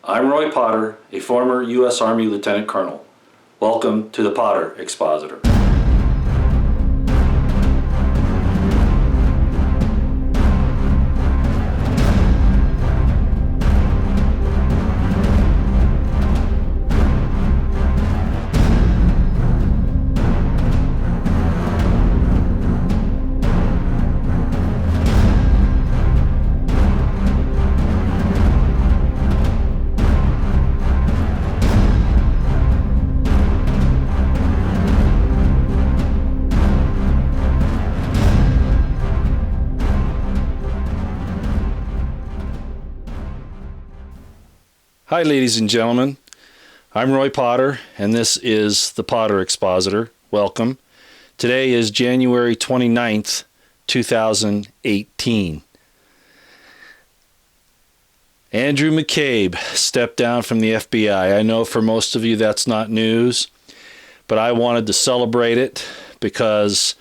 I'm Roy Potter, a former U.S. Army Lieutenant Colonel. Welcome to the Potter Expositor. Hi, ladies and gentlemen. I'm Roy Potter, and this is the Potter Expositor. Welcome. Today is January 29th, 2018. Andrew McCabe stepped down from the FBI. I know for most of you that's not news, but I wanted to celebrate it because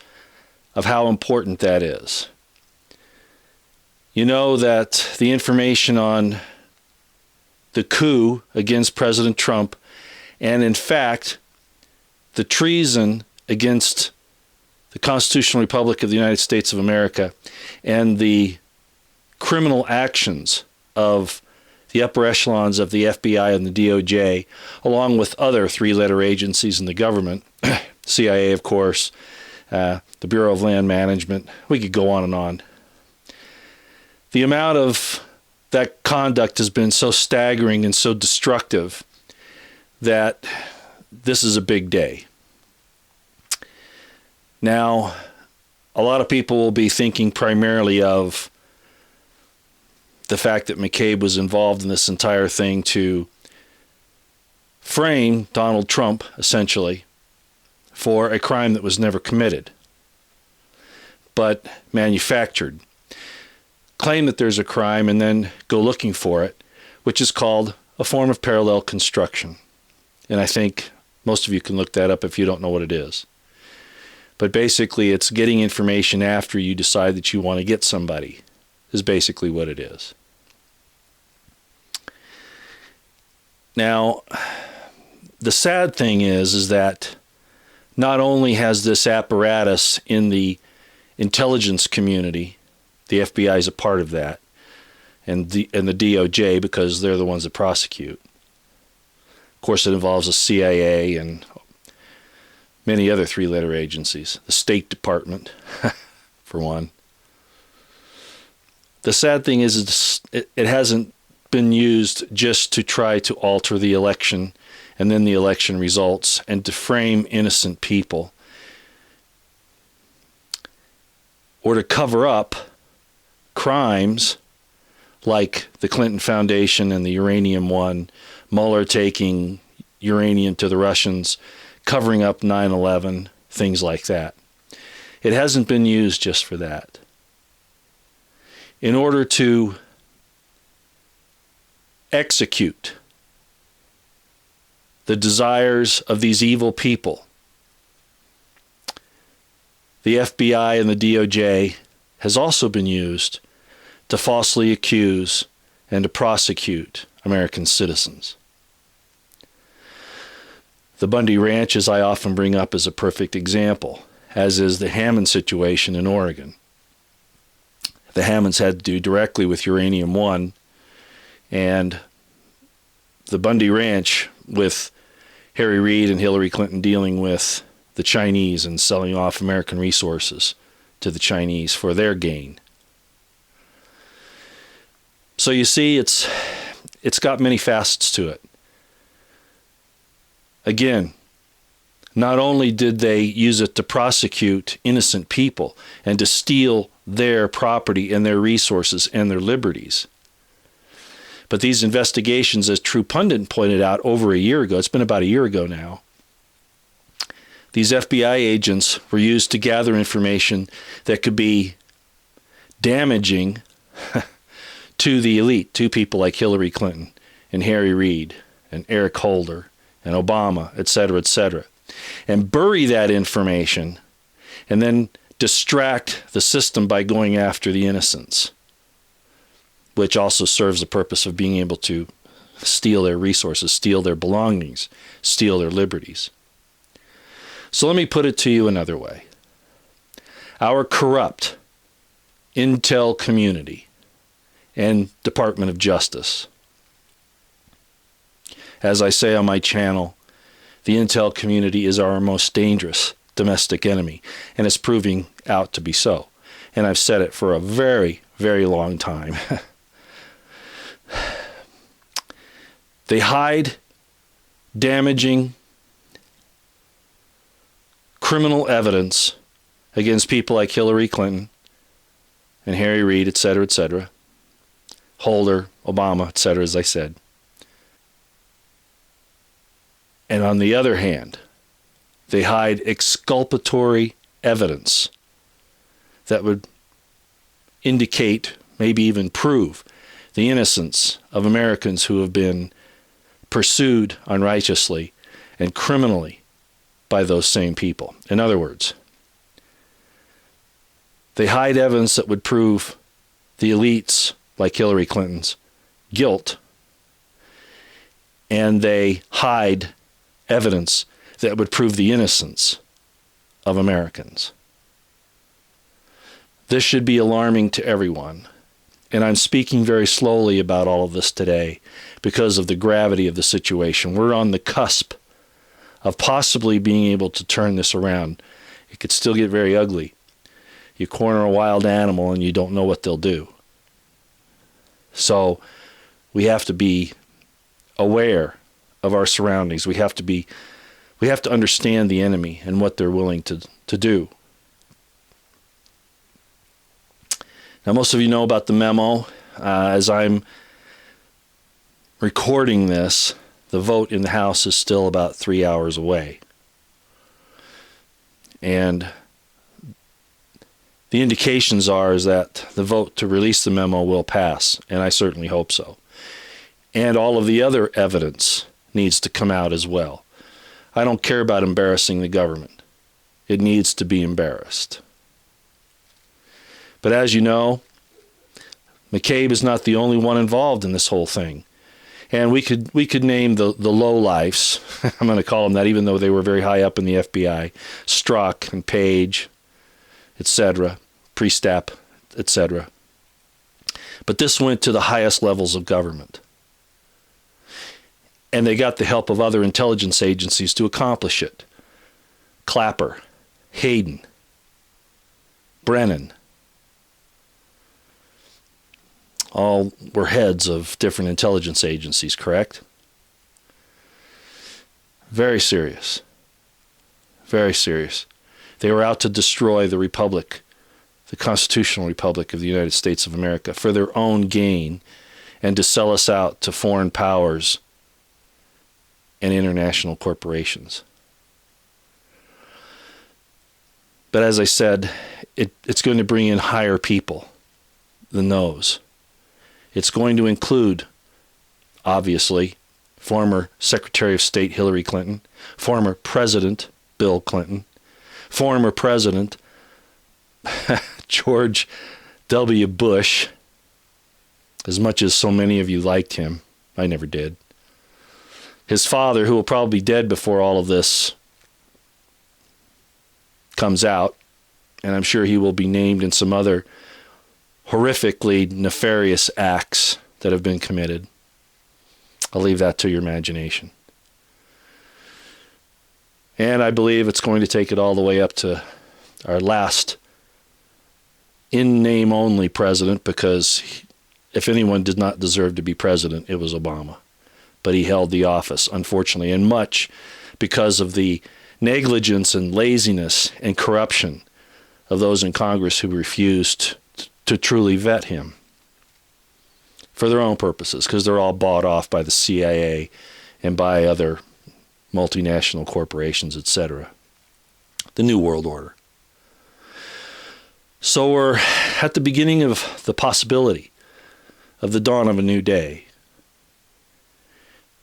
of how important that is. You know that the information on the coup against President Trump, and in fact, the treason against the Constitutional Republic of the United States of America, and the criminal actions of the upper echelons of the FBI and the DOJ, along with other three-letter agencies in the government, CIA, of course, the Bureau of Land Management. We could go on and on. The amount of that conduct has been so staggering and so destructive that this is a big day. Now, a lot of people will be thinking primarily of the fact that McCabe was involved in this entire thing to frame Donald Trump, essentially, for a crime that was never committed, but manufactured. Claim that there's a crime and then go looking for it, which is called a form of parallel construction. And I think most of you can look that up if you don't know what it is. But basically, it's getting information after you decide that you want to get somebody, is basically what it is. Now, the sad thing is that not only has this apparatus in the intelligence community, the FBI is a part of that, and the DOJ, because they're the ones that prosecute. Of course, it involves the CIA and many other three-letter agencies, the State Department, for one. The sad thing is it hasn't been used just to try to alter the election and then the election results and to frame innocent people or to cover up crimes like the Clinton Foundation and the Uranium One, Mueller taking uranium to the Russians, covering up 9/11, things like that. It hasn't been used just for that. In order to execute the desires of these evil people, the FBI and the DOJ has also been used to falsely accuse and to prosecute American citizens. The Bundy Ranch, as I often bring up, is a perfect example, as is the Hammond situation in Oregon. The Hammonds had to do directly with Uranium One, and the Bundy Ranch with Harry Reid and Hillary Clinton dealing with the Chinese and selling off American resources to the Chinese for their gain. So you see, it's got many facets to it. Again, not only did they use it to prosecute innocent people and to steal their property and their resources and their liberties, but these investigations, as True Pundit pointed out over a year ago, it's been about a year ago now, these FBI agents were used to gather information that could be damaging to the elite, to people like Hillary Clinton and Harry Reid and Eric Holder and Obama, etc., and bury that information and then distract the system by going after the innocents, which also serves the purpose of being able to steal their resources, steal their belongings, steal their liberties. So let me put it to you another way. Our corrupt intel community and Department of Justice. As I say on my channel, the intel community is our most dangerous domestic enemy, and it's proving out to be so. And I've said it for a very, very long time. They hide damaging criminal evidence against people like Hillary Clinton and Harry Reid, etc., Holder, Obama, etc., as I said. And on the other hand, they hide exculpatory evidence that would indicate, maybe even prove, the innocence of Americans who have been pursued unrighteously and criminally by those same people. In other words, they hide evidence that would prove the elites, like Hillary Clinton's, guilt, and they hide evidence that would prove the innocence of Americans. This should be alarming to everyone, and I'm speaking very slowly about all of this today because of the gravity of the situation. We're on the cusp of possibly being able to turn this around. It could still get very ugly. You corner a wild animal and you don't know what they'll do. So we have to be aware of our surroundings. We have to understand the enemy and what they're willing to do. Now, most of you know about the memo. As I'm recording this, the vote in the House is still about 3 hours away. And the indications is that the vote to release the memo will pass, and I certainly hope so. And all of the other evidence needs to come out as well. I don't care about embarrassing the government. It needs to be embarrassed. But as you know, McCabe is not the only one involved in this whole thing. And we could name the Lowlifes, I'm going to call them that, even though they were very high up in the FBI, Strzok and Page, etc., Priestap, etc. But this went to the highest levels of government. And they got the help of other intelligence agencies to accomplish it. Clapper, Hayden, Brennan, all were heads of different intelligence agencies, correct? Very serious. Very serious. They were out to destroy the republic, the constitutional republic of the United States of America, for their own gain and to sell us out to foreign powers and international corporations. But as I said, it's going to bring in higher people than those. It's going to include, obviously, former Secretary of State Hillary Clinton, former President Bill Clinton, former President George W. Bush, as much as so many of you liked him. I never did. His father, who will probably be dead before all of this comes out, and I'm sure he will be named in some other horrifically nefarious acts that have been committed. I'll leave that to your imagination. And I believe it's going to take it all the way up to our last in-name only president, because if anyone did not deserve to be president, it was Obama. But he held the office, unfortunately, and much because of the negligence and laziness and corruption of those in Congress who refused to truly vet him for their own purposes, because they're all bought off by the CIA and by other multinational corporations, etc. The New World Order. So we're at the beginning of the possibility of the dawn of a new day.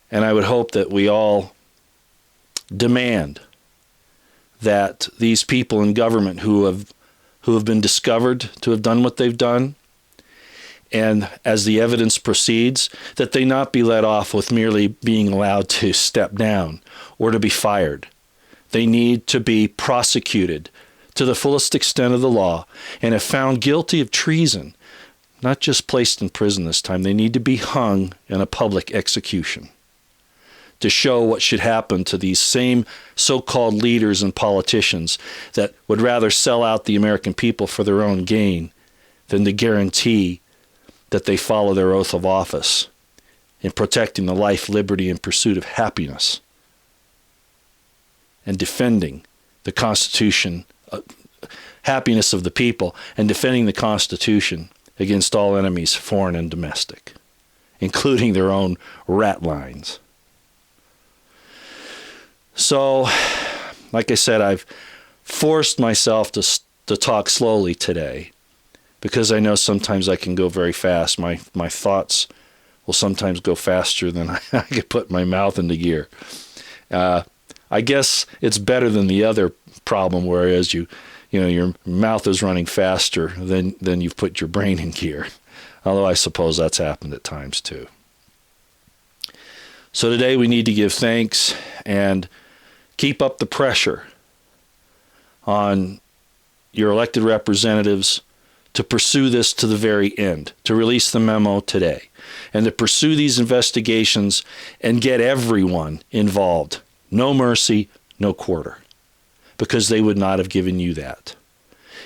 And I would hope that we all demand that these people in government who have been discovered to have done what they've done, and as the evidence proceeds, that they not be let off with merely being allowed to step down or to be fired. They need to be prosecuted to the fullest extent of the law, and if found guilty of treason, not just placed in prison this time, they need to be hung in a public execution to show what should happen to these same so-called leaders and politicians that would rather sell out the American people for their own gain than to guarantee that they follow their oath of office in protecting the life, liberty, and pursuit of happiness and defending the Constitution, happiness of the people, and defending the Constitution against all enemies, foreign and domestic, including their own rat lines. So, like I said, I've forced myself to talk slowly today because I know sometimes I can go very fast. My thoughts will sometimes go faster than I can put my mouth into gear. I guess it's better than the other problem, whereas your mouth is running faster than you've put your brain in gear. Although I suppose that's happened at times too. So today we need to give thanks and keep up the pressure on your elected representatives to pursue this to the very end, to release the memo today, and to pursue these investigations and get everyone involved. No mercy, no quarter, because they would not have given you that.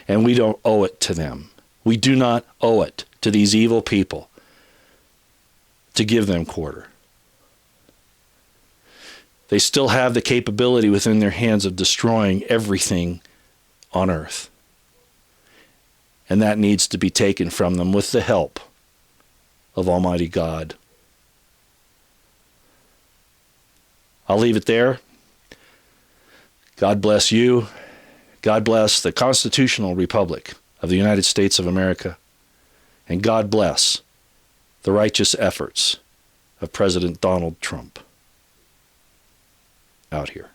And we don't owe it to them. We do not owe it to these evil people to give them quarter. They still have the capability within their hands of destroying everything on earth. And that needs to be taken from them with the help of Almighty God. I'll leave it there. God bless you. God bless the Constitutional Republic of the United States of America. And God bless the righteous efforts of President Donald Trump out here.